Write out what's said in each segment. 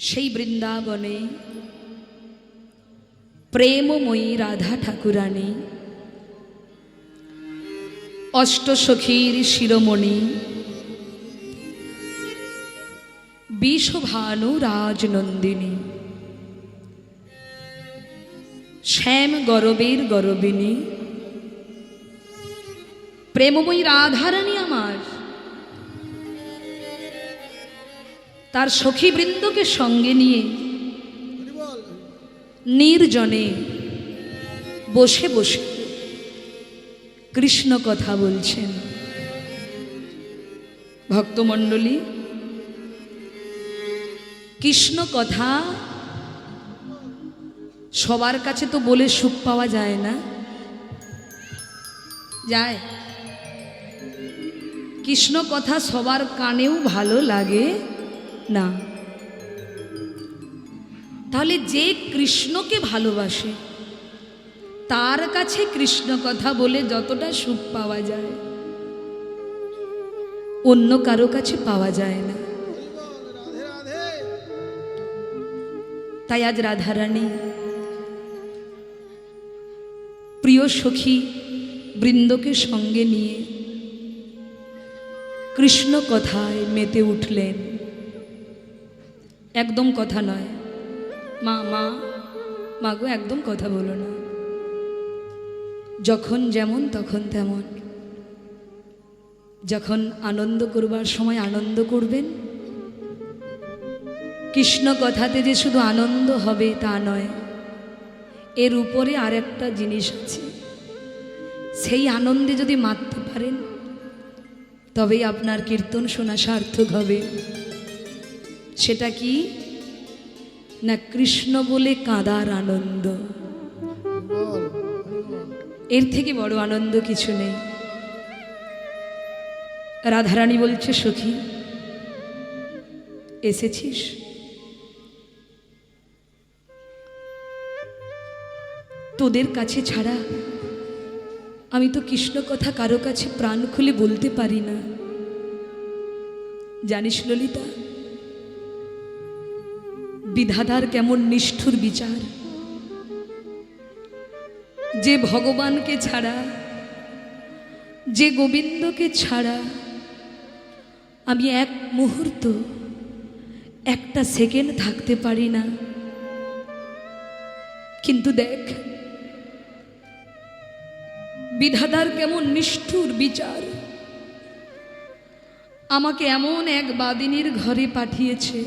সেই বৃন্দাবনে প্রেমময়ী রাধা ঠাকুরানী অষ্টসখীর শিরোমণি বিষভানু রাজনন্দিনী শ্যাম গরবের গরবিনী প্রেমময়ী রাধারানী আমার তার সখীবৃন্দকে সঙ্গে নিয়ে নির্জনে বসে বসে কৃষ্ণ কথা বলছেন। ভক্তমণ্ডলী, কৃষ্ণ কথা সবার কাছে তো বলে সুখ পাওয়া যায় না, যায়? কৃষ্ণ কথা সবার কানেও ভালো লাগে না। তাহলে যে কৃষ্ণকে ভালোবাসে তার কাছে কৃষ্ণ কথা বলে যতটা সুখ পাওয়া যায় অন্য কারো কাছে পাওয়া যায় না। তাই আজ রাধারানী প্রিয় সখী বৃন্দকে সঙ্গে নিয়ে কৃষ্ণ কথায় মেতে উঠলেন। একদম কথা নয়, মা মা মাগো একদম কথা বলো না, যখন যেমন তখন তেমন। যখন আনন্দ করবার সময় আনন্দ করবেন। কৃষ্ণ কথাতে যে শুধু আনন্দ হবে তা নয়, এর উপরে আরেকটা জিনিস আছে। সেই আনন্দে যদি মাততে পারেন তবেই আপনার কীর্তন শোনা সার্থক হবে। সেটা কি না, কৃষ্ণ বলে কাঁদার আনন্দ। এর থেকে বড় আনন্দ কিছু নেই। রাধারানী বলছে, সখী এসেছিস? তোদের কাছে ছাড়া আমি তো কৃষ্ণ কথা কারো কাছে প্রাণ খুলে বলতে পারি না। জানিস ললিতা, বিধাতার কেমন নিষ্ঠুর বিচার, যে ভগবানকে ছাড়া, যে গোবিন্দকে ছাড়া আমি এক মুহূর্ত, একটা সেকেন্ড থাকতে পারি না। কিন্তু দেখ বিধাতার কেমন নিষ্ঠুর বিচার, আমাকে এমন এক বাদিনীর ঘরে পাঠিয়েছে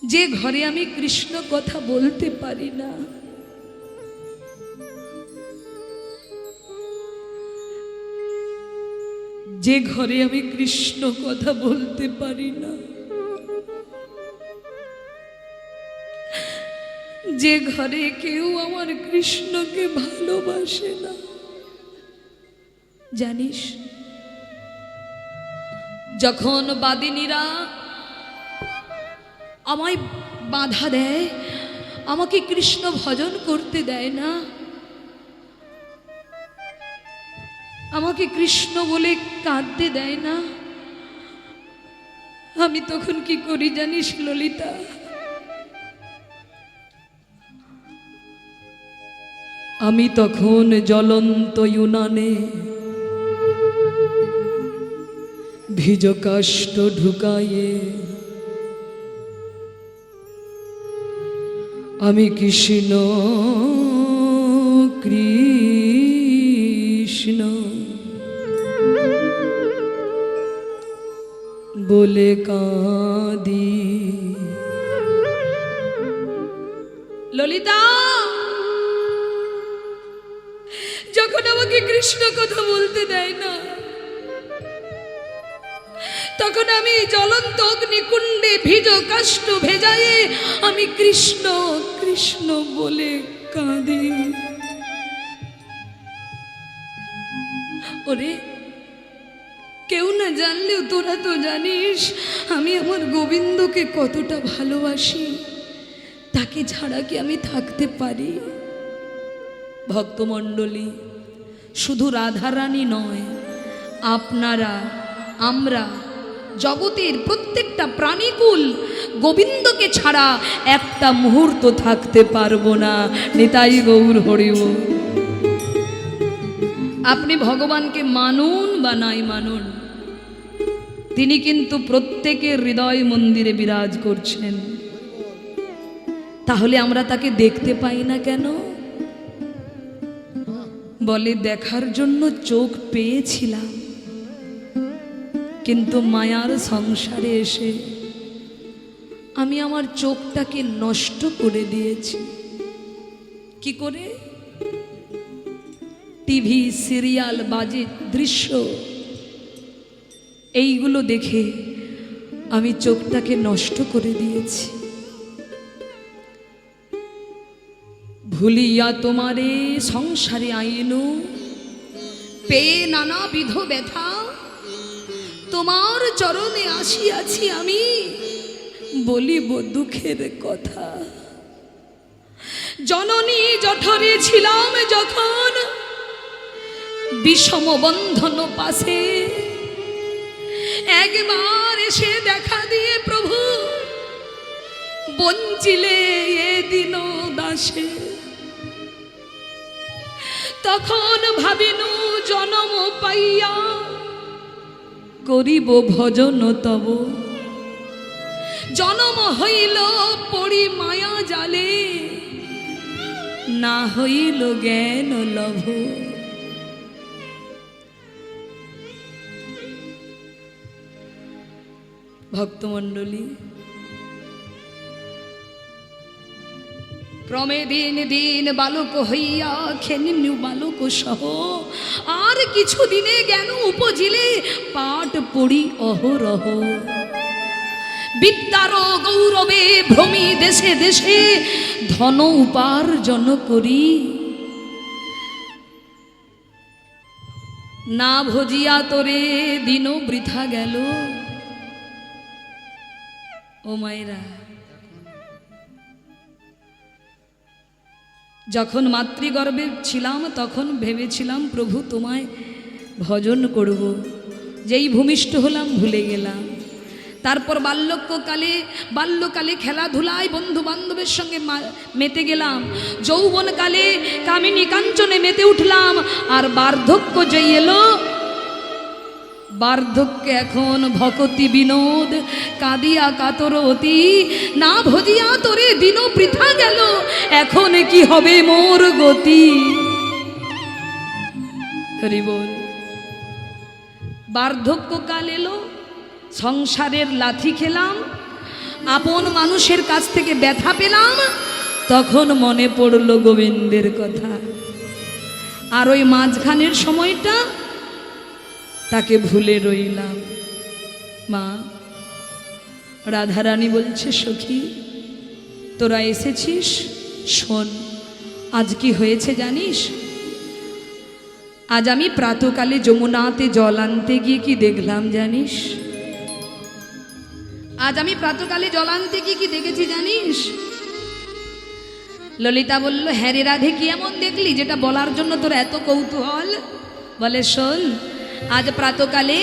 যে ঘরে আমি কৃষ্ণ কথা বলতে পারি না। যে ঘরে আমি কৃষ্ণ কথা বলতে পারি না, যে ঘরে কেউ আমার কৃষ্ণকে ভালোবাসে না। জানিস, যখন বাদিনীরা আমায় বাধা দেয়, আমাকে কৃষ্ণ ভজন করতে দেয় না, আমাকে কৃষ্ণ বলে কাঁদতে দেয় না, আমি তখন কি করি জানিস ললিতা? আমি তখন জ্বলন্ত ইউনানে ভিজ কাষ্ঠ ঢুকায়ে আমি কৃষ্ণ কৃষ্ণ বলে কাঁদি। ললিতা, যখন আমাকে কৃষ্ণ কথা বলতে দেয় না, তখন আমি জ্বলন্ত অগ্নিকুণ্ডে ভিজ কাষ্ঠ ভেজায়ে আমি কৃষ্ণ কৃষ্ণ বলে কাঁদি। ওরে, কেউ না জানলেও তোরা তো জানিস আমি আমার গোবিন্দকে কতটা ভালোবাসি। তাকে ছাড়া কি আমি থাকতে পারি? ভক্তমণ্ডলী, শুধু রাধারানী নয়, আপনারা, আমরা জগতের প্রত্যেকটা প্রাণীকুল গোবিন্দকে ছাড়া একটা মুহূর্ত থাকতে পারবো না। নিতাই গৌর হরিব। আপনি ভগবানকে মানুন বা নাই মানুন, তিনি কিন্তু প্রত্যেকের হৃদয় মন্দিরে বিরাজ করছেন। তাহলে আমরা তাকে দেখতে পাই না কেন? বলে দেখার জন্য চোখ পেয়েছিলাম, কিন্তু মায়ার সংসারে এসে আমি আমার চোখটাকে নষ্ট করে দিয়েছি। কি করে? টিভি, সিরিয়াল, বাজে দৃশ্য, এইগুলো দেখে আমি চোখটাকে নষ্ট করে দিয়েছি। ভুলিয়া তোমারে সংসারে আইনু, পেয়ে নানাবিধ ব্যথা, তোমার চরণে আসিয়াছি আমি, বলিব দুঃখের কথা। জননী জঠরে ছিলাম যখন, বিষম বন্ধন পাশে, একবার এসে দেখা দিয়ে প্রভু, বঞ্চিলে এ দিন দাসে। তখন ভাবিনু জনম পাইয়া, করিব ভজন তব। জনম হইল পড়ি মায়া জালে, না হইল জ্ঞান লভ। ভক্তমণ্ডলী, ক্রমে দিন দিন বালক হইয়া খেনিনু বালক সহ, আর কিছু দিনে জ্ঞান উপজিলে পাঠ পড়ি অহরহ। বিদ্যার গৌরবে ভ্রমি দেশে দেশে, ধন উপার্জন করি। না ভজিয়া তোরে দিন বৃথা গেল। ও মায়েরা, যখন মাতৃগর্ভে ছিলাম তখন ভেবেছিলাম প্রভু তোমায় ভজন করব, যেই ভূমিষ্ঠ হলাম ভুলে গেলাম। তারপর বাল্যকালে খেলাধুলায় বন্ধু বান্ধবের সঙ্গে মেতে গেলাম, যৌবনকালে কামিনী কাঞ্চনে মেতে উঠলাম, আর বার্ধক্য যেই এলো, বার্ধক্যে এখন ভকতি বিনোদ, কাঁদিয়া কাতর অতি। না ভজিয়া তোরে দিন বৃথা গেল, এখন কি হবে মোর গতি। হরি বল। বার্ধক্যকাল এলো, সংসারের লাথি খেলাম, আপন মানুষের কাছ থেকে ব্যথা পেলাম, তখন মনে পড়ল গোবিন্দের কথা। আর ওই মাঝখানের সময়টা তাকে ভুলে রইলাম। মা রাধারানী বলছে, সখী তোরা এসেছিস, শোন আজ কি হয়েছে জানিস? আজ আমি প্রাতকালে যমুনাতে জল আনতে গিয়ে কি দেখলাম জানিস? আজ আমি প্রাতকালে জল আনতে গিয়ে কি দেখেছি জানিস? ললিতা বলল, হ্যাঁ রে রাধে, কি এমন দেখলি যেটা বলার জন্য তোর এত কৌতূহল? বলে, শোন, আজ প্রাতকালে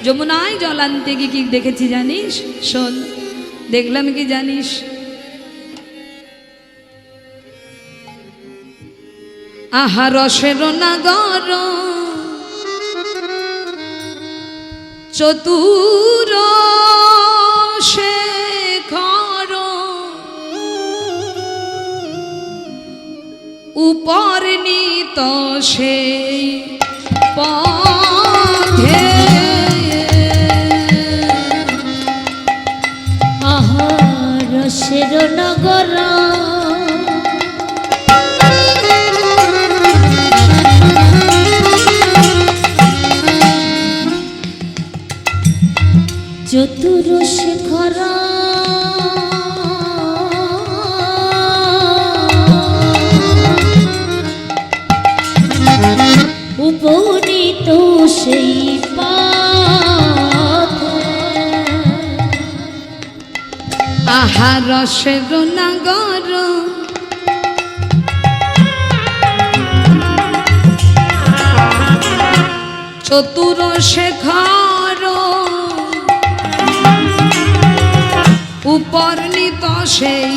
যমুনায় জল আনতে গিয়ে কি দেখেছি জানিস? শোন, দেখলাম কি জানিস? আহা রসের নাগর চতুর শেখর, উপর নিত সেই পথে। আহা রসের নগর চতুর শেখর, উপনীত সেই পথে। আহা রসের নাগর চতুর শেখর, উপর্ণিত সেই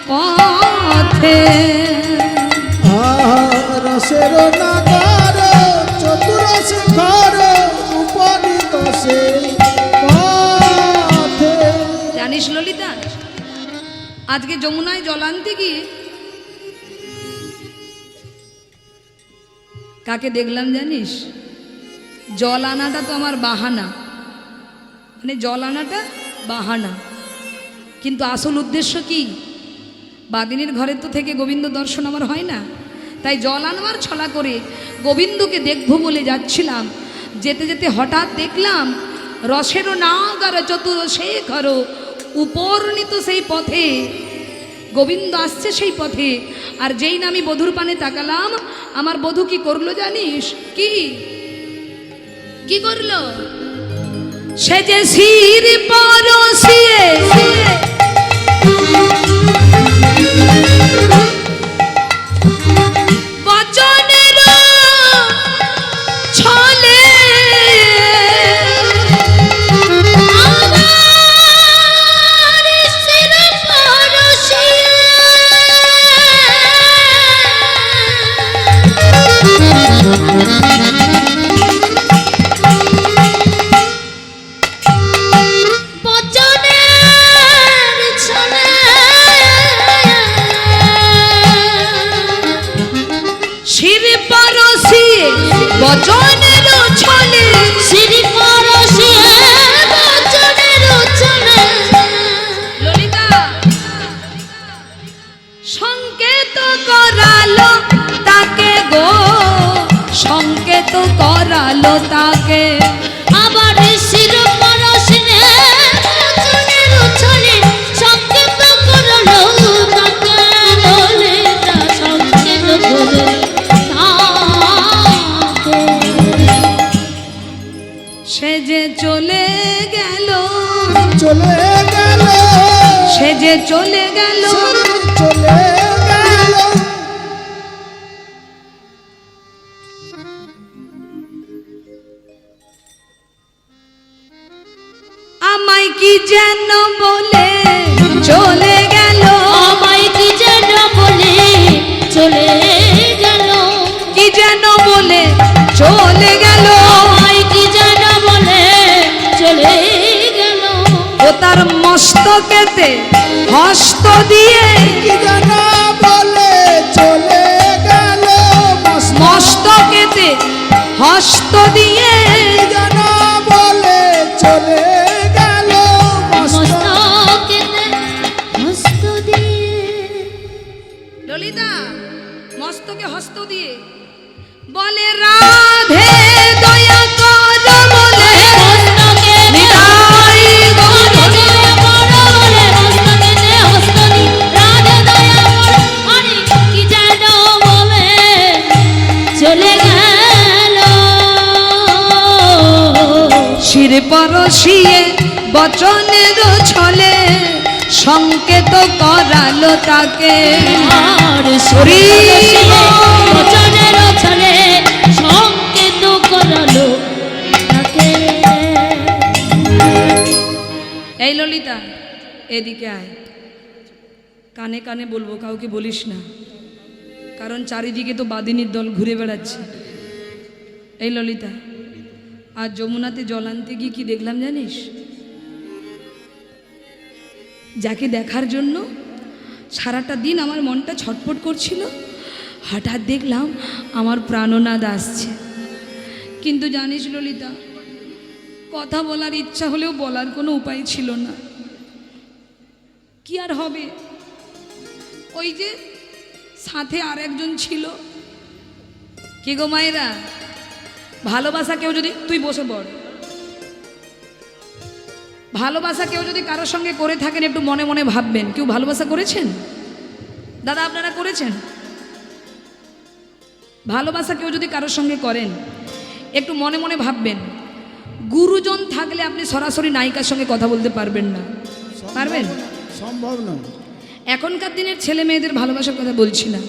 পথে। রসের নগর চতুরশেখর উপনীত সেই পথে। জানিস ললিতা, আজকে যমুনায় জল আনতে গিয়ে কাকে দেখলাম জানিস? জল আনাটা তো আমার বাহানা, মানে জল আনাটা বাহানা, কিন্তু আসল উদ্দেশ্য কি? বাদিনীর ঘরে তো থেকে গোবিন্দ দর্শন আমার হয় না, তাই জল আনবার ছলা করে গোবিন্দকে দেখবো বলে যাচ্ছিলাম। যেতে যেতে হঠাৎ দেখলাম রসেরও নাগার চতুরশেখর উপর্ণিত সেই পথে গোবিন্দ আসছে সেই পথে। আর যেই না আমি বধূর পানে তাকালাম, আমার বধূ কি করলো জানিস? কি করলো? সে যে শির পরশিয়ে বচনের ছলে বচনের ছলে শ্রী পরশিয়ে বচনের ছলে। ললিতা সংকেত করালো তাকে গো, সংকেত করালো তাকে। আবার শির পরশিয়ে বচনের ছলে সংকেত করলো তাকে। ললিতা সংকেত করলো সে যে চলে গেল, চলে গেল, সে যে চলে গেল, চলে গেল। আমায় কি যেন বলে চলে গেল, আমায় কি যেন বলে চলে গেল, কি যেন বলে চলে গেল, আমায় কি যেন বলে চলে গেল। ও তার মস্তকেতে হস্ত দিয়ে, কি যেন বলে চলে গেল, মস্তকেতে হস্ত দিয়ে, কি যেন বলে চলে গেল, মস্তকেতে হস্ত দিয়ে। ললিতা মস্তকে হস্ত দিয়ে বলে রাধে দয়া কর বলে, মস্তকে নিতাই গৌর দয়া করো বলে মস্তকেতে হস্ত দিয়ে রাধে দয়া করো। আরে কি যেন বলে চলে গেল। শির পরশিয়ে বচনের ছলে সংকেত করালো তাকে। আর শরী বচনের ছলে সংকেত করালো তাকে। এই ললিতা এদিকে আয়, কানে কানে বলবো, কাউকে বলিস না, কারণ চারিদিকে তো বাদিনীর দল ঘুরে বেড়াচ্ছে। এই ললিতা, আর যমুনাতে জল আনতে গিয়ে কি দেখলাম জানিস? যাকে দেখার জন্য সারাটা দিন আমার মনটা ছটফট করছিল, হঠাৎ দেখলাম আমার প্রাণনাদ আসছে। কিন্তু জানিস ললিতা, কথা বলার ইচ্ছা হলেও বলার কোনো উপায় ছিল না। কি আর হবে, ওই যে সাথে আর একজন ছিল। কে গো মায়েরা, ভালোবাসা কেউ যদি, তুই বসে পড়, ভালোবাসা কেউ যদি কারোর সঙ্গে করে থাকেন একটু মনে মনে ভাববেন, কেউ ভালোবাসা করেছেন? দাদা আপনারা করেছেন? ভালোবাসা কেউ যদি কারোর সঙ্গে করেন একটু মনে মনে ভাববেন, গুরুজন থাকলে আপনি সরাসরি নায়িকার সঙ্গে কথা বলতে পারবেন না। পারবেন? সম্ভব নয়। এখনকার দিনের ছেলে মেয়েদের ভালোবাসার কথা বলছি না,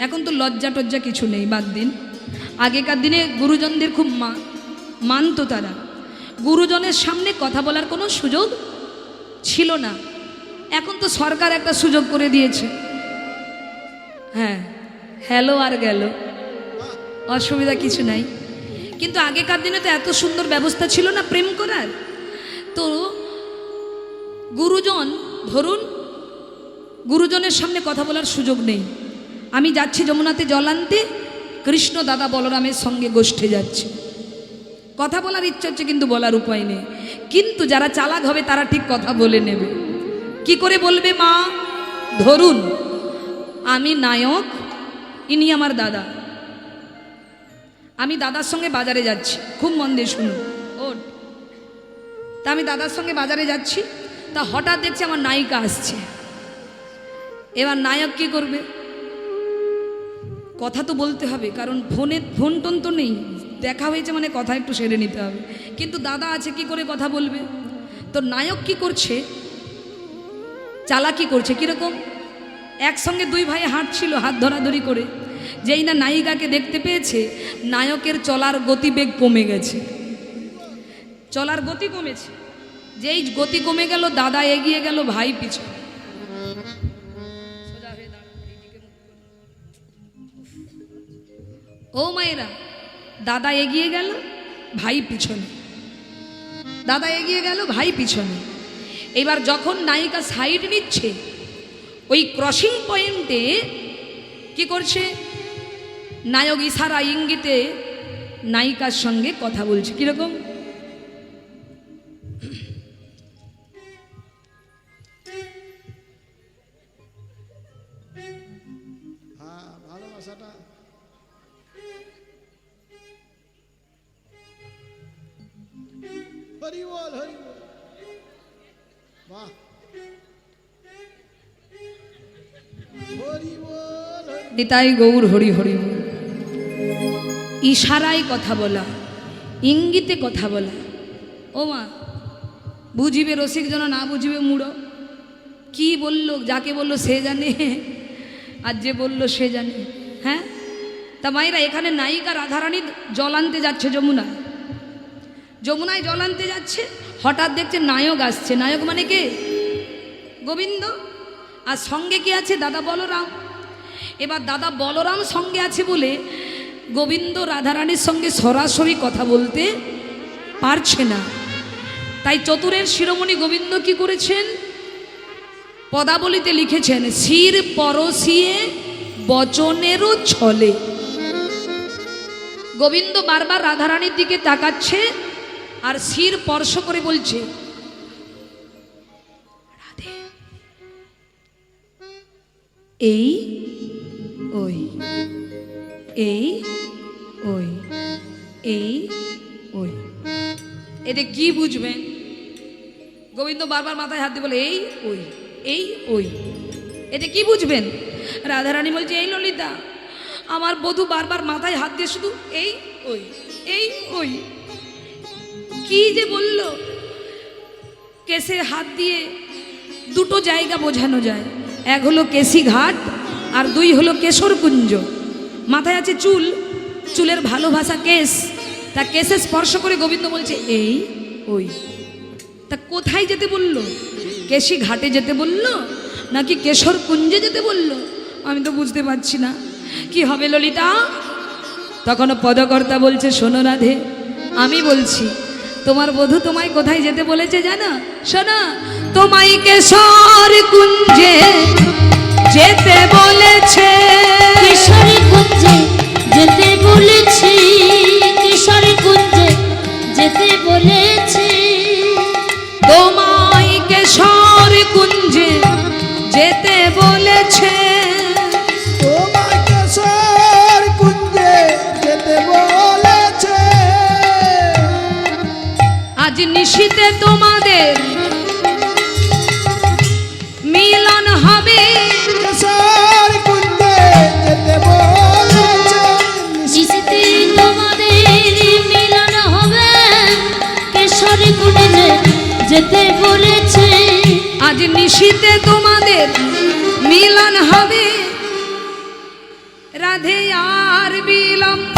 এখন তো লজ্জা টজ্জা কিছু নেই, বাদ দিন। আগেকার দিনে গুরুজনদের খুব মানতো তারা, গুরুজনের সামনে কথা বলার কোনো সুযোগ ছিল না। এখন তো সরকার একটা সুযোগ করে দিয়েছে, হ্যাঁ হ্যালো আর গেল, অসুবিধা কিছু নাই। কিন্তু আগেকার দিনে তো এত সুন্দর ব্যবস্থা ছিল না প্রেম করার। তো গুরুজন, ধরুন গুরুজনের সামনে কথা বলার সুযোগ নেই, আমি যাচ্ছি যমুনাতে জল আনতে, কৃষ্ণ দাদা বলরামের সঙ্গে গোষ্ঠে যাচ্ছে, কথা বলার ইচ্ছা হচ্ছে কিন্তু বলার উপায় নেই। কিন্তু যারা চালাক হবে তারা ঠিক কথা বলে নেবে। কি করে বলবে? মা ধরুন আমি নায়ক, ইনি আমার দাদা, আমি দাদার সঙ্গে বাজারে যাচ্ছি, খুব মন দিয়ে শুনুন ওর। তা আমি দাদার সঙ্গে বাজারে যাচ্ছি, তা হঠাৎ দেখছি আমার নায়িকা আসছে। এবার নায়ক কি করবে? কথা তো বলতে হবে, কারণ ফোন টোন তো নেই, দেখা হয়েছে মানে কথা একটু সেরে নিতে হবে। কিন্তু দাদা আছে, কি করে কথা বলবে? তো নায়ক কি করছে? চালাকি করছে। কিরকম? একসঙ্গে দুই ভাই হাঁটছিল হাত ধরাধরি করে, যেই না নায়িকাকে দেখতে পেয়েছে, নায়কের চলার গতিবেগ কমে গেছে, চলার গতি কমেছে। যেই গতি কমে গেল, দাদা এগিয়ে গেল, ভাই পিছনে। ও মায়েরা, দাদা এগিয়ে গেল, ভাই পিছনে, দাদা এগিয়ে গেল, ভাই পিছনে। এবার যখন নায়িকা সাইড নিচ্ছে, ওই ক্রসিং পয়েন্টে কি করছে? নায়ক ইশারা ইঙ্গিতে নায়িকার সঙ্গে কথা বলছে। কিরকম? হ্যাঁ, ভালোবাসাটা হরি বল, হরি বল, বাহ, হরি বল, নিতাই গৌর হরি হরি বল। ইশারায় কথা বলা, ইঙ্গিতে কথা বলা। ও মা, বুঝিবে রসিক যেন না বুঝিবে মুড়ো। কি বললো? যাকে বললো সে জানে, আর যে বললো সে জানে। হ্যাঁ, তা মায়েরা, এখানে নায়িকা রাধারানী জল আনতে যাচ্ছে যমুনায়, যমুনায় জল আনতে যাচ্ছে, হঠাৎ দেখছে নায়ক আসছে। নায়ক মানে কে? গোবিন্দ। আর সঙ্গে কি আছে? দাদা বলরাম। এবার দাদা বলরাম সঙ্গে আছে বলে গোবিন্দ রাধারানীর সঙ্গে সরাসরি কথা বলতে পারছে না। তাই চতুরের শিরোমণি গোবিন্দ কি করেছেন? পদাবলিতে লিখেছেন, শির পরশিয়ে বচনেরও ছলে। গোবিন্দ বারবার রাধারানীর দিকে তাকাচ্ছে আর শির স্পর্শ করে বলছে, রাধে। এই ওই, এই ওই, এই ওই। এটা কি বুঝবেন? গোবিন্দ বারবার মাথায় হাত দিয়ে বলে, এই ওই, এই ওই। এটা কি বুঝবেন? রাধারানী বলছে, এই ললিতা, আমার বধূ বারবার মাথায় হাত দিয়ে শুধু এই ওই, এই ওই। কি যে বলল! কেসে হাত দিয়ে দুটো জায়গা বোঝানো যায়, এক হলো কেশি ঘাট আর দুই হলো কেশরকুঞ্জ। মাথায় আছে চুল, চুলের ভালোবাসা কেশ, তা কেশে স্পর্শ করে গোবিন্দ বলছে এই ওই। তা কোথায় যেতে বলল? কেশি ঘাটে যেতে বলল নাকি কেশরকুঞ্জে যেতে বলল? আমি তো বুঝতে পারছি না। কি হবে ললিতা? তখন পদকর্তা বলছে, শোনো রাধে, আমি বলছি, তোমার বধূ তোমায় কোথায় যেতে বলেছে জানো? শোনো, তোমায় কেশর কুঞ্জে যেতে বলেছে। কেশরী কুঞ্জে যেতে বলেছে, কেশরী কুঞ্জে যেতে বলেছে। তোমায় কেশর কুঞ্জে যেতে বলেছে। তোমায় কেশর কুঞ্জে যেতে বলেছে। আজ নিশীতে তোমাদের মিলন হবে। কেশর কুঞ্জে যেতে বলেছে। নিশীতে তোমাদের মিলন হবে, কেশরী কুঞ্জে যেতে বলেছে। আজ নিশীতে তোমাদের মিলন হবে। রাধে আর বিলম্ব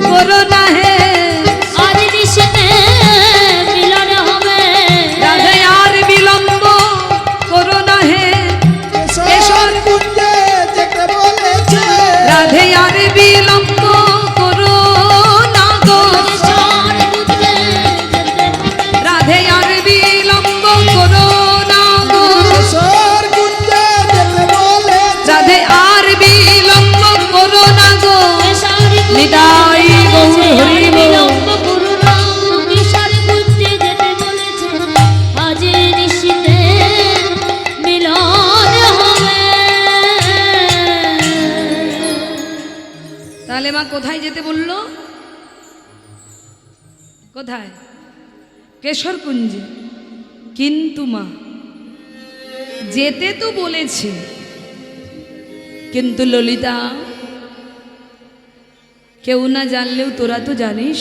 করো না হে। আজ নিশীতে মিলন হবে। রাধে আর বিলম্ব নিতাই গৌর হরি বল। বিলম্ব করো না, কিশোর কুঞ্জে যেতে বলেছে, আজ নিশিতে মিলন হবে। তাহলে মা কোথায় যেতে বললো? কোথায়? কেশর কুঞ্জে। কিন্তু মা যেতে তো বলেছে, কিন্তু ললিতা কেউ না জানলেও তোরা তো জানিস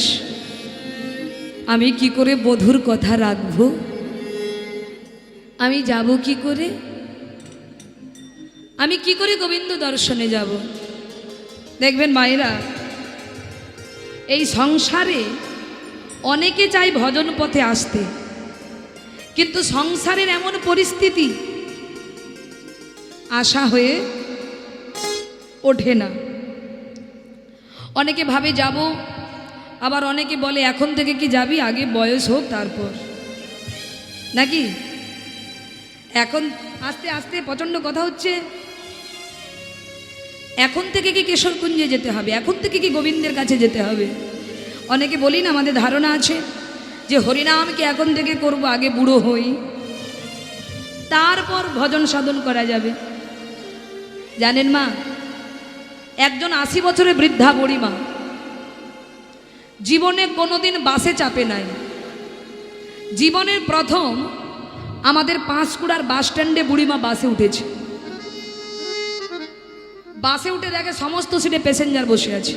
আমি কি করে বধূর কথা রাখবো, আমি যাব কি করে, আমি কি করে গোবিন্দ দর্শনে যাব। দেখবেন মায়েরা, এই সংসারে অনেকে চায় ভজন পথে আসতে, কিন্তু সংসারের এমন পরিস্থিতি আশা হয়ে ওঠে না। অনেকে ভাবে যাব, আবার অনেকে বলে এখন থেকে কি যাবি, আগে বয়স হোক তারপর, নাকি? এখন আস্তে আস্তে প্রচণ্ড কথা হচ্ছে, এখন থেকে কি কেশরকুঞ্জে যেতে হবে, এখন থেকে কি গোবিন্দের কাছে যেতে হবে। অনেকে বলি না, আমাদের ধারণা আছে যে হরিনামকে এখন থেকে করব, আগে বুড়ো হই তারপর ভজন সাধন করা যাবে। জানেন মা, একজন 80 বছরের বৃদ্ধা বুড়িমা জীবনে কোনোদিন বাসে চাপে নাই। জীবনের প্রথম আমাদের পাঁশকুড়ার বাস স্ট্যান্ডে বুড়িমা বাসে উঠেছে। বাসে উঠে দেখে সমস্ত সিটে প্যাসেঞ্জার বসে আছে,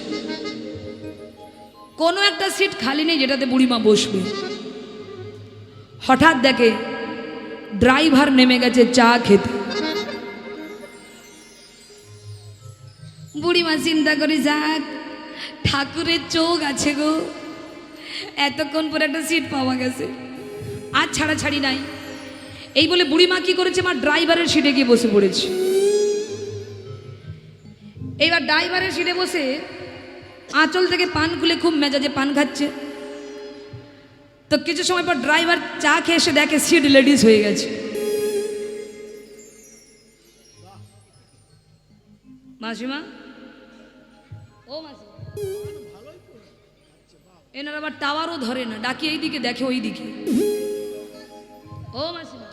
কোনো একটা সিট খালি নেই যেটাতে বুড়িমা বসবে। হঠাৎ দেখে ড্রাইভার নেমে গেছে চা খেতে। বুড়িমা চিন্তা করে, যাক ঠাকুরের চোখ আছে গো, এতক্ষণ পরে একটা সিট পাওয়া গেছে, আর ছাড়াছাড়ি নাই। এই বলে বুড়িমা কি করেছে, মা ড্রাইভারের সিটে গিয়ে বসে পড়েছে। এইবার ড্রাইভারের সিটে বসে আঁচল থেকে পান খুলে খুব মেজাজে পান খাচ্ছে। তো কিছু সময় পর ড্রাইভার চা খেয়ে এসে দেখে সিট লেডিস হয়ে গেছে। মাসিমা, ও মাসিমা, এনার আবার টাওয়ারও ধরে না, ডাকি এইদিকে দেখে ওই দিকে। ও মাসিমা,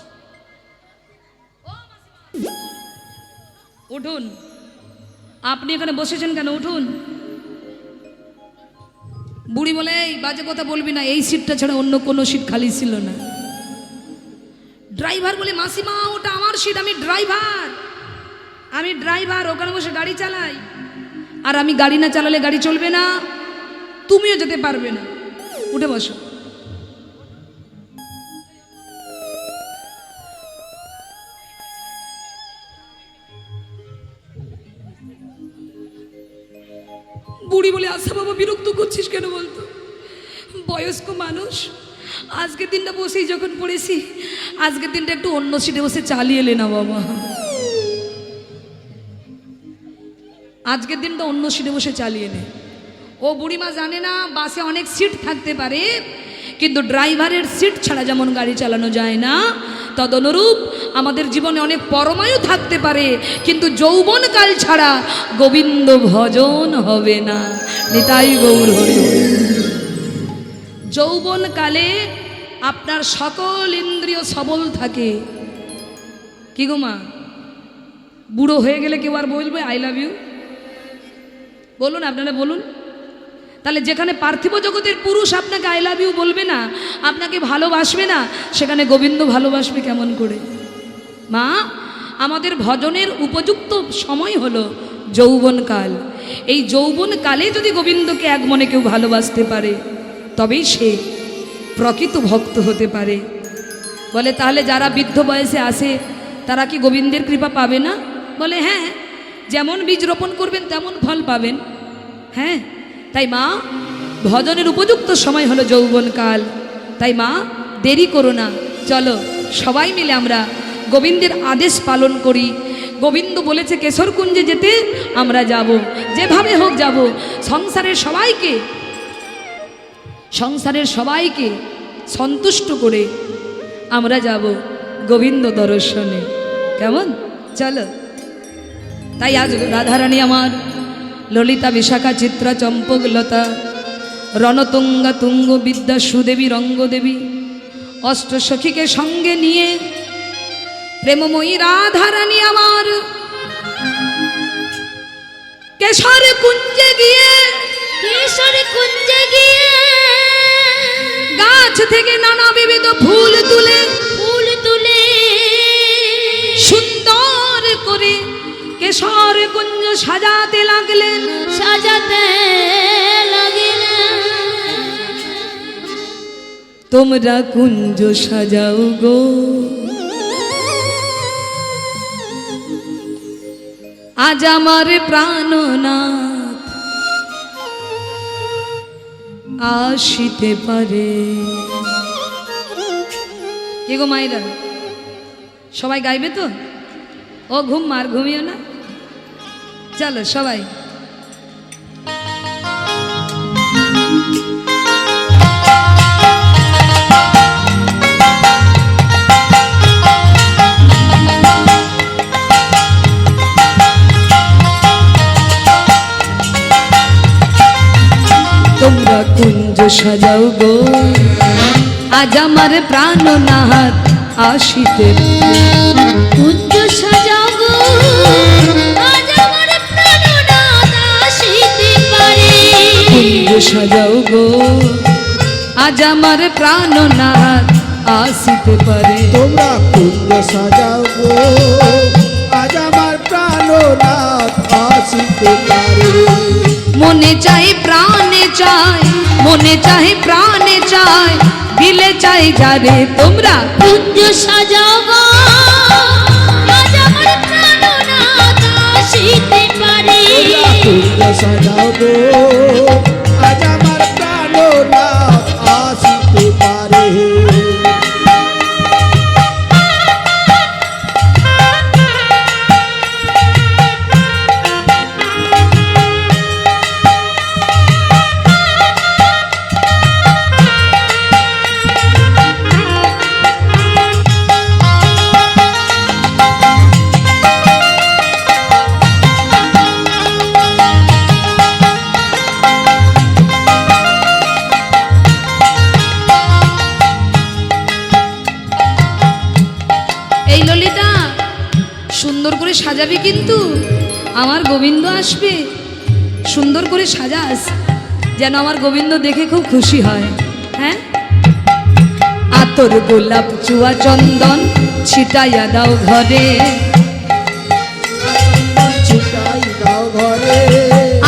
ও মাসিমা, উঠুন, আপনি এখানে বসেছেন কেন, উঠুন। বুড়ি বলে, এই বাজে কথা বলবি না, এই সিটটা ছাড়া অন্য কোনো সিট খালি ছিল না। ড্রাইভার বলে, মাসিমা ওটা আমার সিট, আমি ড্রাইভার, ওখানে বসে গাড়ি চালাই, আর আমি গাড়ি না চালালে গাড়ি চলবে না, তুমিও যেতে পারবে না, উঠে বসো। বুড়ি বলে, আচ্ছা বাবা বিরক্ত করছিস কেন বলতো, বয়স্ক মানুষ, আজকের দিনটা বসেই যখন পড়েছি, আজকের দিনটা একটু অন্য সিটে বসে চালিয়ে এলে না বাবা, আজকের দিনটা অন্য সিটে বসে চালিয়ে নে। ও বুড়িমা জানে না বাসে অনেক সিট থাকতে পারে, কিন্তু ড্রাইভারের সিট ছাড়া যেমন গাড়ি চালানো যায় না, তদনুরূপ আমাদের জীবনে অনেক পরমায়ু থাকতে পারে, কিন্তু যৌবনকাল ছাড়া গোবিন্দ ভজন হবে না। নিতাই গৌর হরি। যৌবনকালে আপনার সকল ইন্দ্রিয় সবল থাকে। কি গো মা, বুড়ো হয়ে গেলে কেউ আর বলবে আই লাভ ইউ? বলুন, আপনারা বলুন। তাহলে যেখানে পার্থিব জগতের পুরুষ আপনাকে আই লাভ ইউ বলবে না, আপনাকে ভালোবাসবে না, সেখানে গোবিন্দ ভালোবাসবে কেমন করে? মা, আমাদের ভজনের উপযুক্ত সময় হলো যৌবনকাল। এই যৌবনকালে যদি গোবিন্দকে এক মনে কেউ ভালোবাসতে পারে, তবেই সে প্রকৃত ভক্ত হতে পারে। বলে, তাহলে যারা বৃদ্ধ বয়সে আসে তারা কি গোবিন্দের কৃপা পাবে না? বলে, হ্যাঁ, যেমন বীজ রোপণ করবেন তেমন ফল পাবেন। হ্যাঁ, তাই মা, ভজনের উপযুক্ত সময় হলো যৌবনকাল। তাই মা, দেরি করো না, চলো সবাই মিলে আমরা গোবিন্দের আদেশ পালন করি। গোবিন্দ বলেছে কেশরকুঞ্জে যেতে, আমরা যাব, যেভাবে হোক যাব। সংসারের সবাইকে সন্তুষ্ট করে আমরা যাব গোবিন্দ দর্শনে। কেমন? চলো। তাই আজ রাধারানী আমার ললিতা বিশাখা চিত্রা চম্পকলতা রণতুঙ্গা তুঙ্গ বিদ্যা সুদেবী রঙ্গদেবী অষ্টসখীকে সঙ্গে নিয়ে প্রেমময়ী রাধারানী আমার কেশর কুঞ্জে গিয়ে কেশর কুঞ্জে গিয়ে গাছ থেকে নানা বিবিধ ফুল তুলে সুন্দর করে কেশর কুঞ্জ সাজাতে লাগলেন সাজাতে লাগিলেন। তোমরা কুঞ্জ সাজাও গো আজ আমার প্রাণনাথ আসিতে পারে। কে গো মাইরা সবাই গাইবে তো? ও ঘুম মার ঘুমিও না, চলো সবাই। তোমরা কুঞ্জ সাজাও গো আজ আমার প্রাণনাথ আসিতে। কুঞ্জ সাজাও গো আজ আমার প্রাণনাথ আসিতে পারে। কুঞ্জ সাজাও গো আজ আমার প্রাণনাথ আসিতে পারে। তোমরা কুঞ্জ সাজাও গো আজ আমার প্রাণনাথ আসিতে পারে। মনে চাই প্রাণে চাই, মনে চাই প্রাণে চাই, দিলে চাই যারে। তোমরা কুঞ্জ সাজাও গো আজ আমার প্রাণনাথ আসিতে পারে। কুঞ্জ সাজাও গো আজ আমার প্রাণনাথ আসিতে পারে। এই ললিতা সুন্দর করে সাজাবি, কিন্তু আমার গোবিন্দ আসবে, সুন্দর করে সাজাস যেন আমার গোবিন্দ দেখে খুব খুশি হয়। হ্যাঁ, আতর গোলাপ চুয়া চন্দন ছিটাইয়া দাও ঘরে, ছিটাই দাও ঘরে।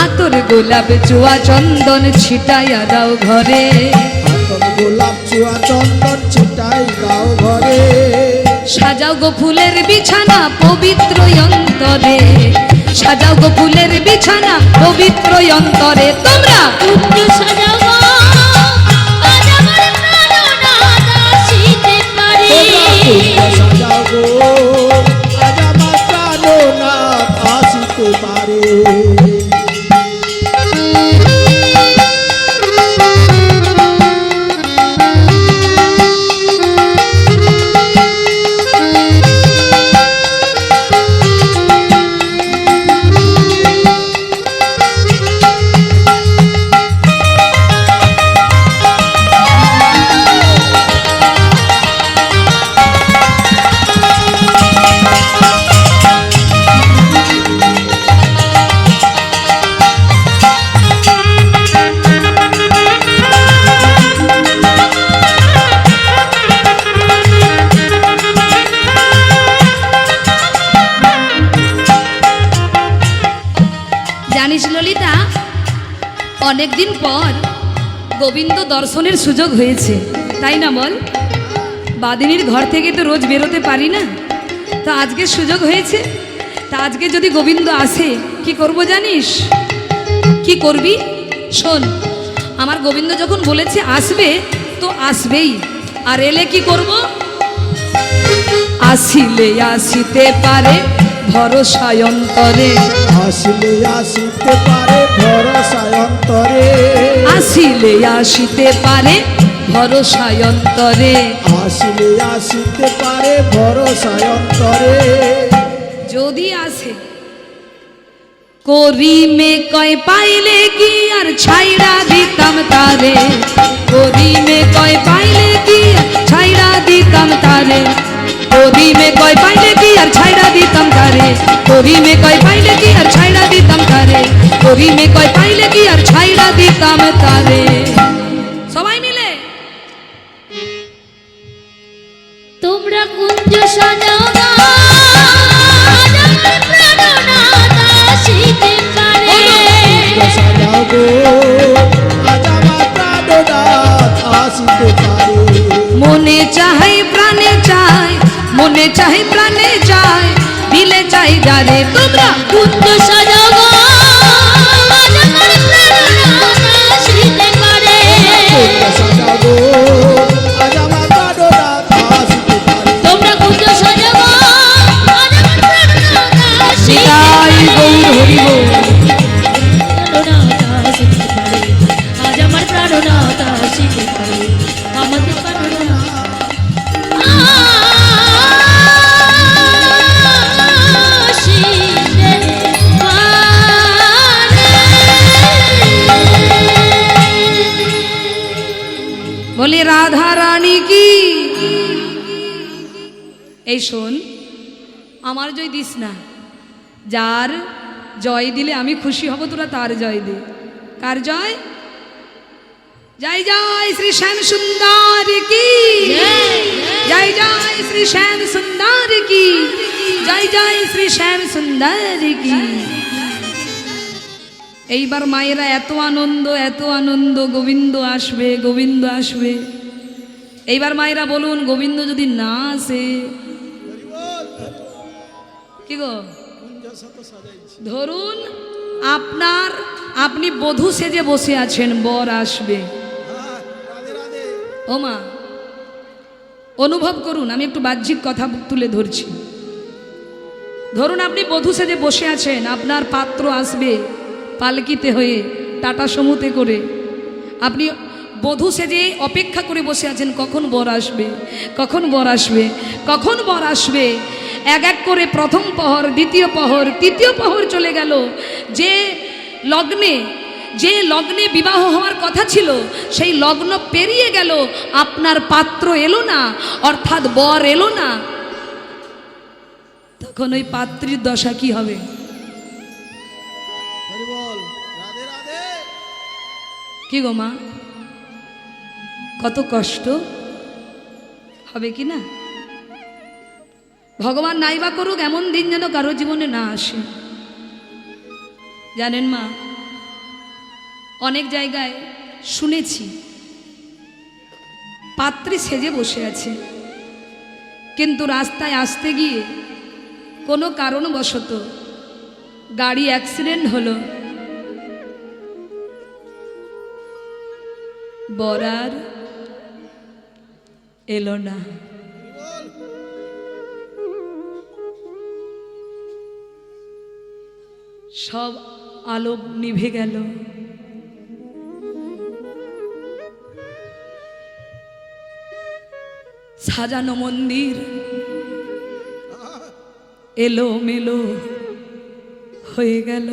আতর গোলাপ চুয়া চন্দন ছিটাইয়া দাও ঘরে। আতর গোলাপ চুয়া চন্দন ছিটাই দাও ঘরে। সাজাও গো ফুলের বিছানা পবিত্র অন্তরে, সাজাও গো ফুলের বিছানা পবিত্র অন্তরে। তোমরা কুঞ্জ সাজাও গো আজ আমার প্রাণনাথ আসিতে পারে। কুঞ্জ সাজাও গো আজ আমার প্রাণনাথ আসিতে পারে। জানিস ললিতা, অনেকদিন পর গোবিন্দ দর্শনের সুযোগ হয়েছে, তাই না বল? বাদিনীর ঘর থেকে তো রোজ বেরোতে পারি না, তো আজকে সুযোগ হয়েছে। তা আজকে যদি গোবিন্দ আসে কি করব জানিস? কি করবি শোন, আমার গোবিন্দ যখন বলেছে আসবে তো আসবেই, আর এলে কি করব? আসিলে আসিতে পারে ভরসা অন্তরে, আসিলে আসিতে পারে ভরসা অন্তরে। আসিলে আসিতে পারে ভরসা অন্তরে। আসিলে আসিতে পারে ভরসা অন্তরে। যদি আসে করি মে কয় পাইলে কি আর ছাইড়া দিতাম তারে, করি মে কয় পাইলে কি আর ছাইড়া দিতাম তারে, করি মে কয় পাইলে কি আর ছাইড়া দিতাম তারে, করি মে কয় পাইলে কি আর ছাইড়া দিতাম তারে, করি মে কয় পাইলে কি আর ছাইড়া দিতাম তারে। সবাই মিলে তোমরা কুঞ্জ সাজাও গো, আমার প্রাণনাথ আসিতে পারে। সাজাও গো আজ আমার প্রাণনাথ আসিতে পারে। মনে চাই প্রাণে চাই, মনে চাই প্রাণে চাই, দিলে চাই যারে। তোমরা কুঞ্জ সাজাও গো, আজ আমার প্রাণনাথ আসিতে পারে। সাজাও গো আজ আমার প্রাণনাথ আসিতে পারে। তোমরা কুঞ্জ সাজাও গো, আজ আমার প্রাণনাথ আসিতে তাই গৌর হরিব প্রাণনাথ আসিতে পারে। আজ আমার প্রাণনাথ আসিতে পারে, আমাদের প্রাণনাথ আসিতে পারে। বলে রাধা রানী কি। এই শোন, আমার জয় দিস না, যার জয় দিলে আমি খুশি হব তোরা তার জয় দে। কার জয়? জয় জয় শ্রী শ্যাম সুন্দর কি, জয় জয় শ্রী শ্যাম সুন্দর কি, জয় জয় শ্রী শ্যাম সুন্দর কি। এইবার মায়েরা এত আনন্দ, এত আনন্দ, গোবিন্দ আসবে, গোবিন্দ আসবে। এইবার মায়েরা বলুন, গোবিন্দ যদি না আসে কি গো? ধরুন আপনি বধূ সেজে বসে আছেন, বর আসবে। ও মা, অনুভব করুন, আমি একটু বাহ্যিক কথা তুলে ধরছি। ধরুন আপনি বধূ সেজে বসে আছেন, আপনার পাত্র আসবে পালকিতে হয়ে, টাটা সমুতে করে। আপনি বধূ সেজে অপেক্ষা করে বসে আছেন, কখন বর আসবে, কখন বর আসবে, কখন বর আসবে। এক এক করে প্রথম প্রহর, দ্বিতীয় প্রহর, তৃতীয় প্রহর চলে গেল। যে লগ্নে বিবাহ হওয়ার কথা ছিল সেই লগ্ন পেরিয়ে গেল, আপনার পাত্র এলো না, অর্থাৎ বর এলো না। তখন ওই পাত্রীর দশা কি হবে? কি গো মা, কত কষ্ট হবে কি না? ভগবান নাইবা করুক এমন দিন যেন কারো জীবনে না আসে। জানেন মা, অনেক জায়গায় শুনেছি পাত্রী সেজে বসে আছে, কিন্তু রাস্তায় আসতে গিয়ে কোনো কারণবশত গাড়ি অ্যাক্সিডেন্ট হলো, বর আর এলো না। সব আলো নিভে গেল। সাজানো মন্দির এলো মেলো হয়ে গেল।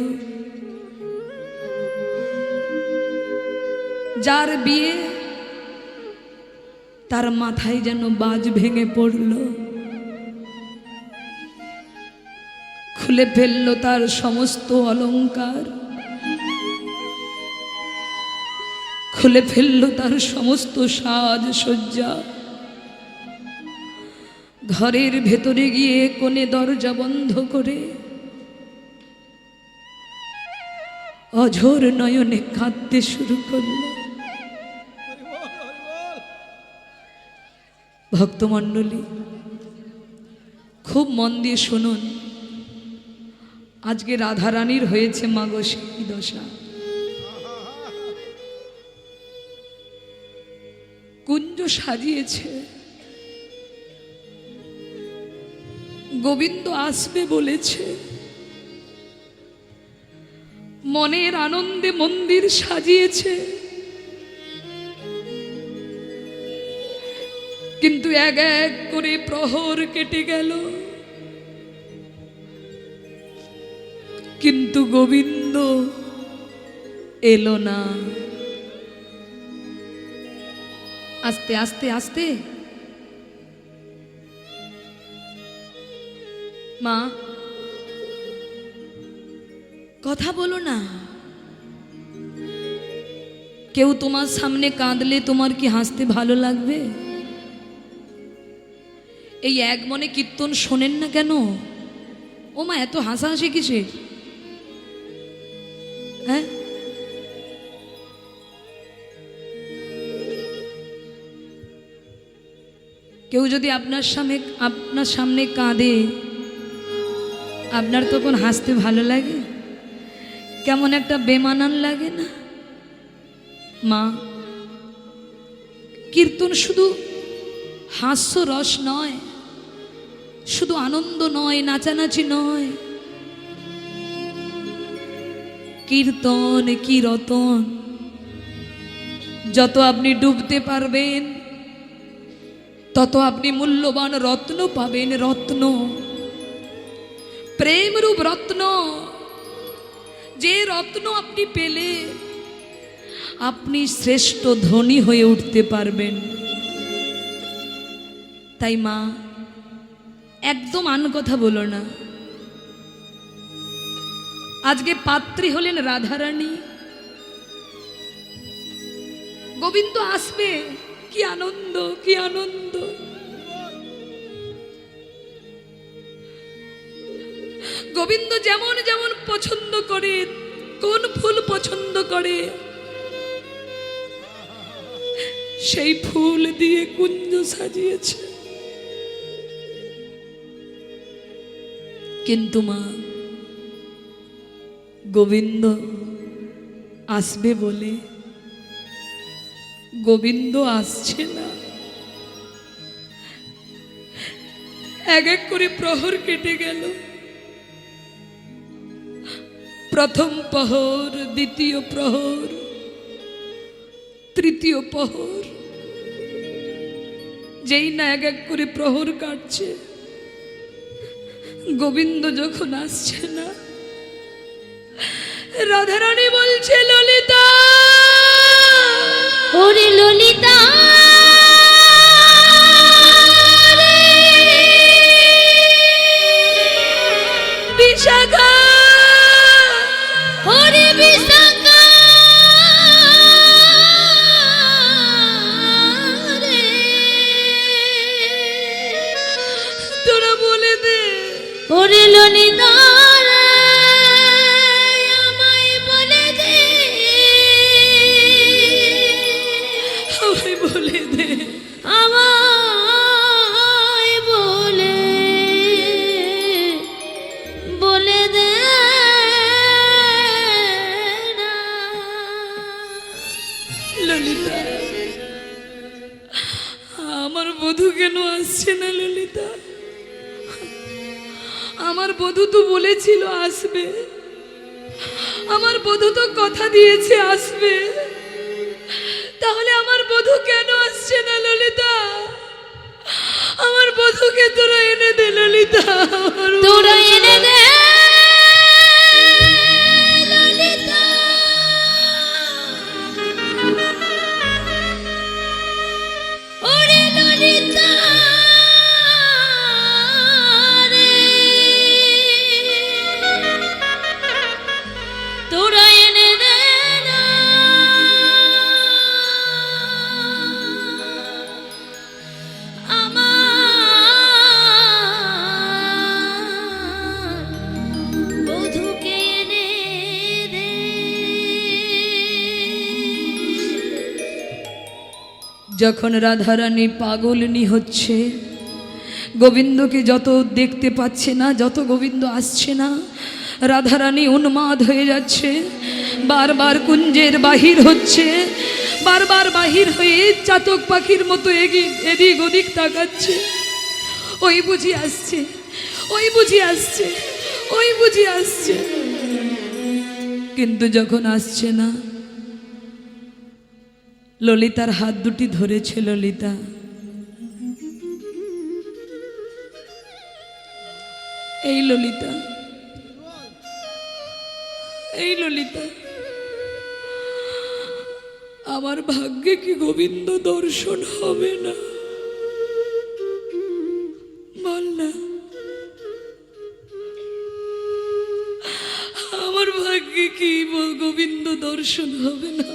যার বিয়ে তার মাথায় যেন বাজ ভেঙে পড়ল, খুলে ফেললো তার সমস্ত অলংকার, খুলে ফেললো তার সমস্ত সাজসজ্জা। ঘরের ভেতরে গিয়ে কোণে দরজা বন্ধ করে অঝোর নয়নে কাঁদতে শুরু করল। ভক্তমণ্ডলী, খুব মন দিয়ে শুনুন, আজকে রাধারানীর হয়েছে মাগো সেই দশা। কুঞ্জ সাজিয়েছে, গোবিন্দ আসবে বলেছে, মনের আনন্দে মন্দির সাজিয়েছে, কিন্তু এক এক করে প্রহর কেটে গেল, কিন্তু গোবিন্দ এলো না। আস্তে আস্তে আস্তে মা কথা বলো না। কেউ তোমার সামনে কাঁদলে তোমার কি হাসতে ভালো লাগবে? এই এক মনে কীর্তন শোনেন না কেন? ও মা এত হাসাহাসি কিসের? হ্যাঁ, কেউ যদি আপনার সামনে কাঁদে, আপনার তখন হাসতে ভালো লাগে? কেমন একটা বেমানান লাগে না? মা, কীর্তন শুধু হাস্যরস নয়, শুধু আনন্দ নয়, নাচানাচি নয়। কীর্তন কি রতন, যত আপনি ডুবতে পারবেন তত আপনি মূল্যবান রত্ন পাবেন। রত্ন, প্রেমরূপ রত্ন। যে রত্ন আপনি পেলে আপনি শ্রেষ্ঠ ধনী হয়ে উঠতে পারবেন। তাই মা, একদম আন কথা বলো না। আজকে পাত্রী হলেন রাধারানী, গোবিন্দ আসবে। কি আনন্দ, কি আনন্দ! গোবিন্দ যেমন যেমন পছন্দ করে, কোন ফুল পছন্দ করে সেই ফুল দিয়ে কুঞ্জ সাজিয়েছে। কিন্তু মা, গোবিন্দ আসবে বলে গোবিন্দ আসছে না। এক এক করে প্রহর কেটে গেল। প্রথম প্রহর, দ্বিতীয় প্রহর, তৃতীয় প্রহর। যেই না এক এক করে প্রহর কাটছে, গোবিন্দ যখন আসছে না, রাধারানী বলছে, ললিতা, ওরে ললিতা রে, বিশাখা, ওরে বিশাখা রে, তোরা বলে দে। ওরে ললিতা রে, আমায় বলে দে, আমায় বলে দে, আমায় বলে দে না। ললিতা, আমার বধূ কেন আসছে না? ললিতা, আমার বধূ তো বলেছিল আসবে, আমার বধূ তো কথা দিয়েছে আসবে, তাহলে আমার বধূ কেন আসছে না? ললিতা, আমার বধূকে তোরা এনে দে। ললিতা, তোরা এনে দে ললিতা, ওরে ললিতা রে, তোরা এনে দে না। বধূকে এনে দে। যখন রাধারানী পাগলনি হচ্ছে, গোবিন্দকে যত দেখতে পাচ্ছে না, যত গোবিন্দ আসছে না, রাধারানী উন্মাদ হয়ে যাচ্ছে। বারবার কুঞ্জের বাহির হচ্ছে, বারবার বাহির হয়ে চাতক পাখির মতো এদিক ওদিক তাকাচ্ছে। ওই বুঝি আসছে, ওই বুঝি আসছে, ওই বুঝি আসছে। কিন্তু যখন আসছে না, ললিতার হাত দুটি ধরেছে। ললিতা, এই ললিতা, এই ললিতা, আমার ভাগ্যে কি গোবিন্দ দর্শন হবে না? বল না, আমার ভাগ্যে কি গোবিন্দ দর্শন হবে না?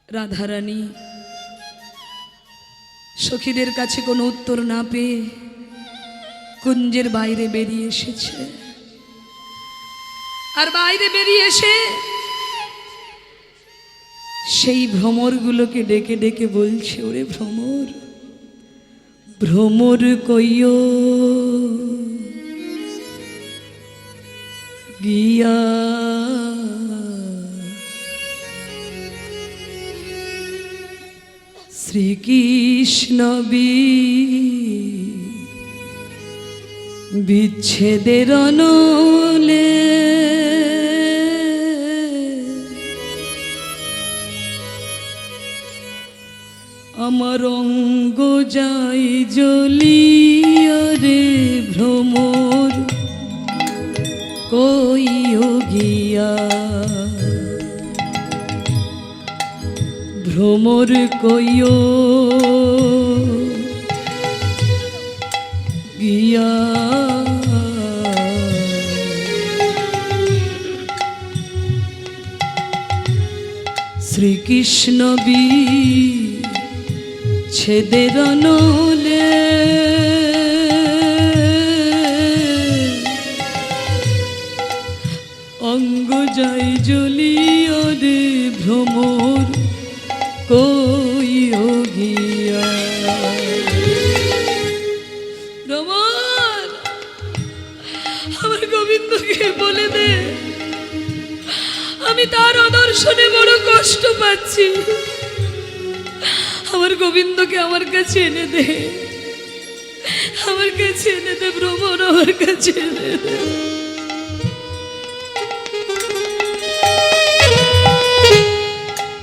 রাধারানী সখীদের কাছে কোনো উত্তর না পেয়ে কুঞ্জের বাইরে বেরিয়ে এসেছে। আর বাইরে বেরিয়ে এসে সেই ভ্রমরগুলোকে ডেকে ডেকে বলছে, ওরে ভ্রমর, ভ্রমর কইও গিয়া শ্রীকৃষ্ণ বিচ্ছেদের নলে আমার অঙ্গ যাই জ্বলিয়া রে ভ্রমর কইও গিয়া, ভ্রমর কইও গিয়া শ্রীকৃষ্ণ বিচ্ছেদের নলে অঙ্গ যাই জ্বলিয়া রে ভ্রমর কইও গিয়া। ভ্রমর, আমার গোবিন্দকে বলে দে, আমি তার অদর্শনে বড় কষ্ট পাচ্ছি, আমার গোবিন্দকে আমার কাছে এনে দে, আমার কাছে এনে দে ভ্রমর, আমার কাছে এনে দে।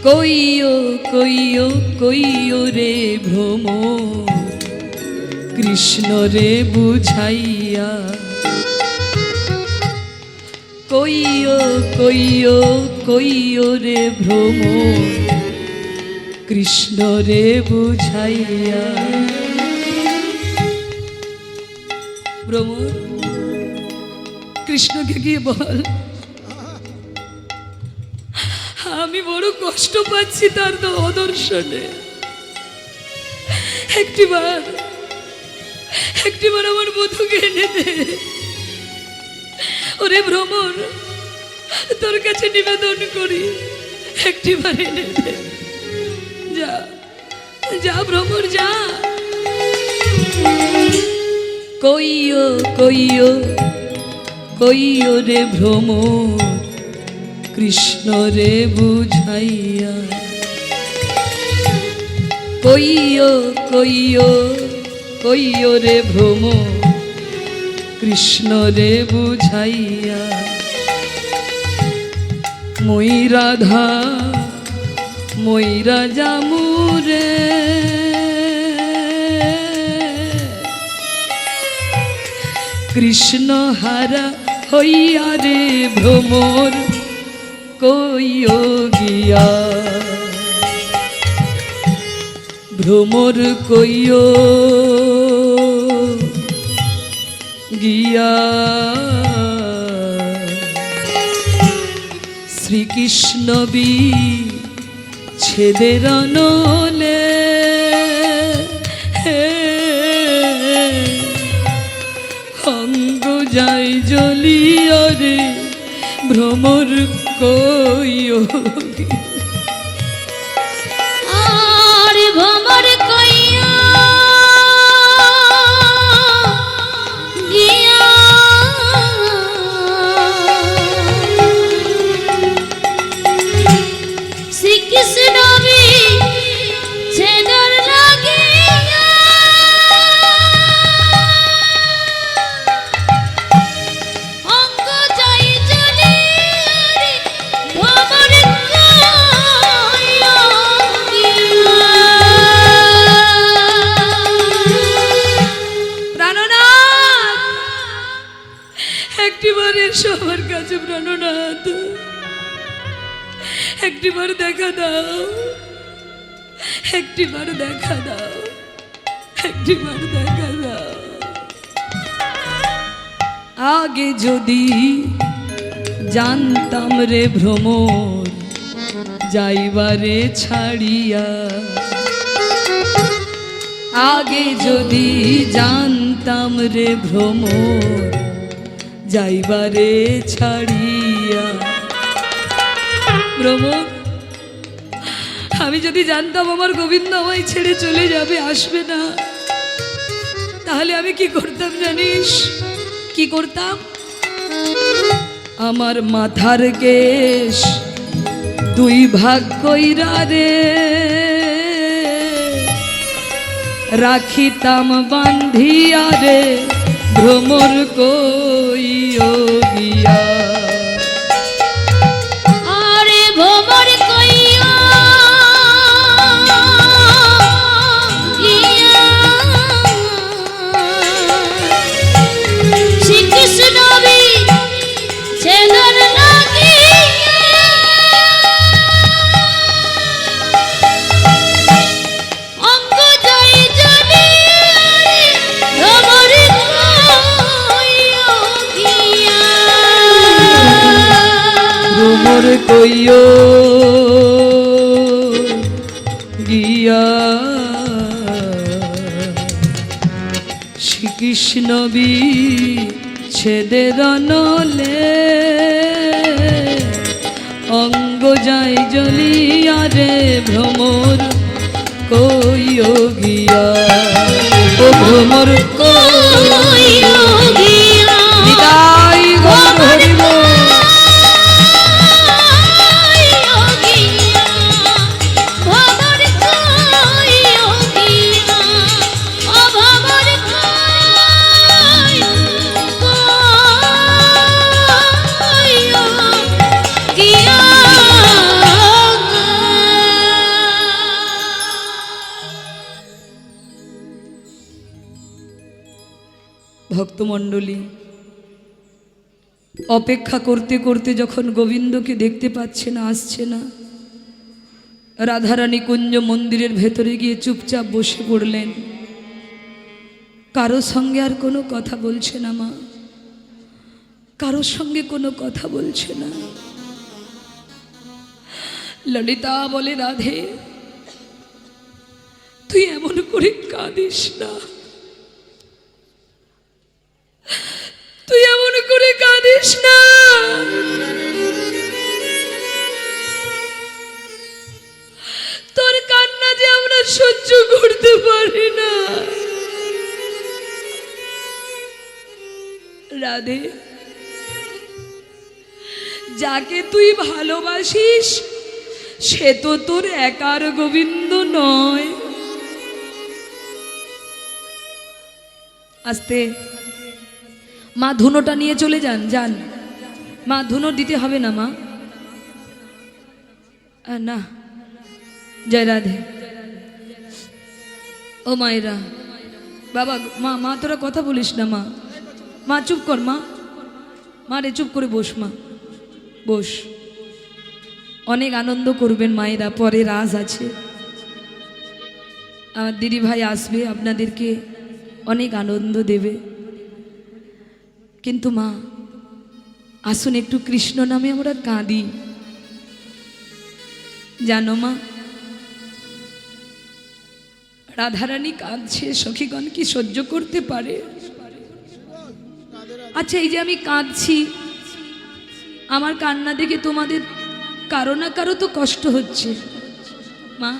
কইও কইও কইও রে ভ্রমর কৃষ্ণ রে বুঝাইয়া, কইও কইও কইও রে ভ্রমর কৃষ্ণ রে বুঝাইয়া। ভ্রমর, কৃষ্ণকে গিয়ে বল, আমি বড় কষ্ট পাচ্ছি তার তো অদর্শনে, একটিবার আমার বধূকে এনে দে। ওরে ভ্রমর, তোর কাছে নিবেদন করি, একটিবার এনে দে। যা যা ভ্রমর যা। কইও কইও কইও রে ভ্রমর কৃষ্ণ রে বুঝাইয়া, কইও কইও কইও রে ভ্রমর কৃষ্ণ রে বুঝাইয়া। মই রাধা মই রাজা মুরে কৃষ্ণ হারা হইয়া রে ভ্রমর কইও গিয়া, ভ্রমর কইও গিয়া শ্রীকৃষ্ণ বিচ্ছেদের নলে অঙ্গ যাই জ্বলিয়া রে ভ্রমর কইও আর ভ্রমর কইয়া গিয়া শ্রীকৃষ্ণ বিচ্ছেদের লাগিয়া অঙ্গ যাই জ্বলিয়া রে ভ্রমর কইও একটিবার দেখা দাও, একটিবার দেখা দাও, একটিবার দেখা দাও। আগে যদি জানতাম রে ভ্রমর যাইবারে ছাড়িয়া, আগে যদি জানতাম রে ভ্রমর যাইবারে ছাড়িয়া। ভ্রমর, আমি যদি জানতাম আমার গোবিন্দ আমায় ছেড়ে চলে যাবে, আসবে না, তাহলে আমি কি করতাম জানিস? কি করতাম? আমার মাথার কেশ দুই ভাগ কইরা রে রাখিতাম বান্ধিয়া রে ভ্রমর কইও গিয়া। আরে ভ্রমর কইয়া গিয়া, শ্রীকৃষ্ণ ছেলের লাগিয়া, অঙ্গ জয় জলে ভ্রমর কইয়া গিয়া। ভ্রমর কইও গিয়া, শ্রীকৃষ্ণ ছেদের নলে অঙ্গ যায় জ্বলিয়া রে ভ্রমর কইও গিয়া। ও ভ্রমর কইয়া গিয়া, নিতাই গৌর হরি বল। কইয়া গিয়া, ভ্রমর কইয়া গিয়া, ও ভ্রমর কইয়া গিয়া। ভক্তমণ্ডলী, অপেক্ষা করতে করতে যখন গোবিন্দকে দেখতে পাচ্ছে না, আসছে না, রাধারানী কুঞ্জ মন্দিরের ভেতরে গিয়ে চুপচাপ বসে পড়লেন। কারো সঙ্গে আর কোনো কথা বলছে না মা, কারোর সঙ্গে কোনো কথা বলছে না। ললিতা বলে, রাধে তুই এমন করে কাঁদিস না, তুই এমন করে কাঁদিস না। তোর কান্না যে আমরা সহ্য করতে পারি না। রাধে, যাকে তুই ভালোবাসিস সে তো তোর একার গোবিন্দ নয়। আস্তে, মা ধুনোটা নিয়ে চলে যান, যান মা, ধুনো দিতে হবে না মা। না, জয় রাধে। ও মায়েরা, বাবা, মা মা তোরা কথা বলিস না মা, মা চুপ কর মা, মা রে চুপ করে বস মা, বস। অনেক আনন্দ করবেন মায়েরা, পরে রাজ আছে, আমার দিদি ভাই আসবে, আপনাদেরকে অনেক আনন্দ দেবে। কিন্তু মা আসুন একটু কৃষ্ণ নামে আমরা কাঁদি। জানো মা, রাধারানী কাঁদছে, সখীগণ কি সহ্য করতে পারে? আচ্ছা, এই যে আমি কাঁদছি, আমার কান্না দেখে তোমাদের কারো না কারো তো কষ্ট হচ্ছে মা।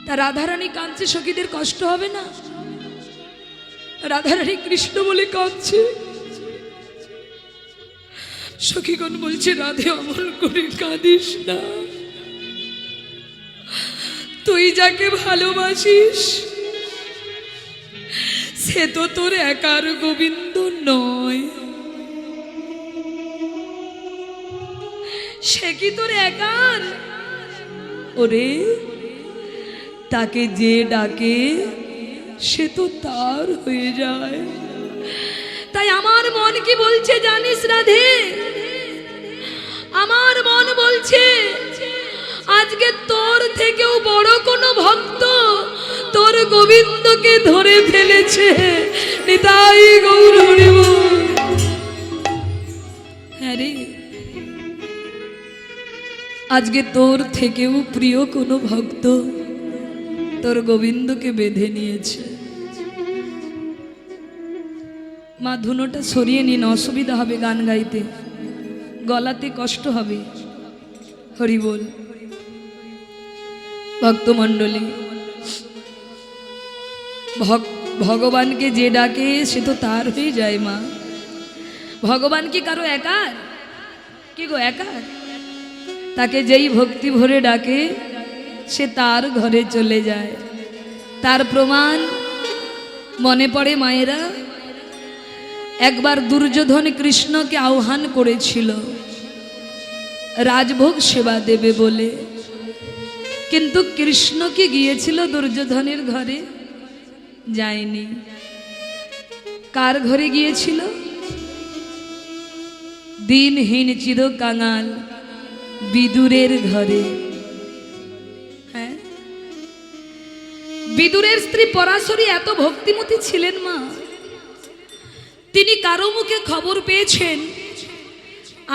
তা রাধারানী কাঁদছে, সখীদের কষ্ট হবে না? রাধারানী কৃষ্ণ বলে কাঁদছে, সখীগণ বলছে রাধে অমল করে কাঁদিস না, তুই যাকে ভালোবাসিস সে তো তোর একার গোবিন্দ নয়। সে কি তোর একার? ওরে, তাকে যে ডাকে সে তো তার হয়ে যায়। তাই আমার মন কি বলছে জানিস রাধে? আমার মন বলছে আজকে তোর থেকেও বড় কোনো ভক্ত তোর গোবিন্দকে ধরে ফেলেছে। নিতাই গৌর হরি বল। হ্যাঁ রে, আজকে তোর থেকেও প্রিয় কোনো ভক্ত তোর গোবিন্দকে বেঁধে নিয়েছে। মা ধুনোটা সরিয়ে নিন, অসুবিধা হবে গান গাইতে, গলাতে কষ্ট হবে। হরি বল। ভক্তমণ্ডলী, ভগবানকে যে ডাকে সে তো তার হয়ে যায় মা। ভগবান কি কারো একার? কি গো একার? তাকে যেই ভক্তি ভরে ডাকে সে তার ঘরে চলে যায়। তার প্রমাণ মনে পড়ে মায়েরা, একবার দুর্যোধন কৃষ্ণকে আহ্বান করেছিল রাজভোগ সেবা দেবে বলে, কিন্তু কৃষ্ণ কি গিয়েছিল দুর্যোধনের ঘরে? যায়নি। কার ঘরে গিয়েছিল? দিনহীন চির কাঙাল বিদুরের ঘরে। হ্যাঁ, বিদুরের স্ত্রী পরাশরী এত ভক্তিমতী ছিলেন মা, তিনি কারো মুখে খবর পেয়েছেন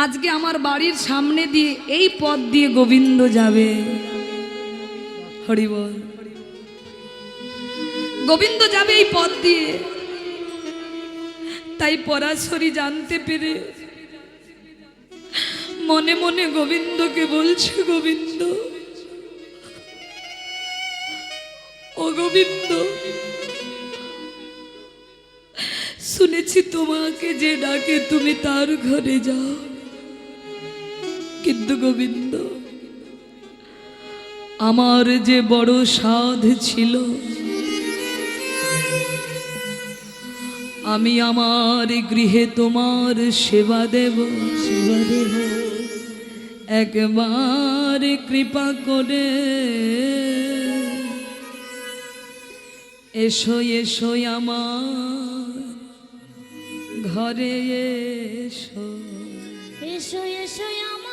আজকে আমার বাড়ির সামনে দিয়ে এই পথ দিয়ে গোবিন্দ যাবে। হরি বল। গোবিন্দ যাবে এই পথ দিয়ে। তাই পরাশরী জানতে পেরে মনে মনে গোবিন্দকে বলছে, গোবিন্দ, ও গোবিন্দ, শুনেছি তোমাকে যে ডাকে তুমি তার ঘরে যাও, কিন্তু গোবিন্দ আমার যে বড় সাধ ছিল, আমি আমার গৃহে তোমার সেবা দেব, একবার কৃপা করে এসো এসো আমার ঘরে এসো, এসো এসো আমার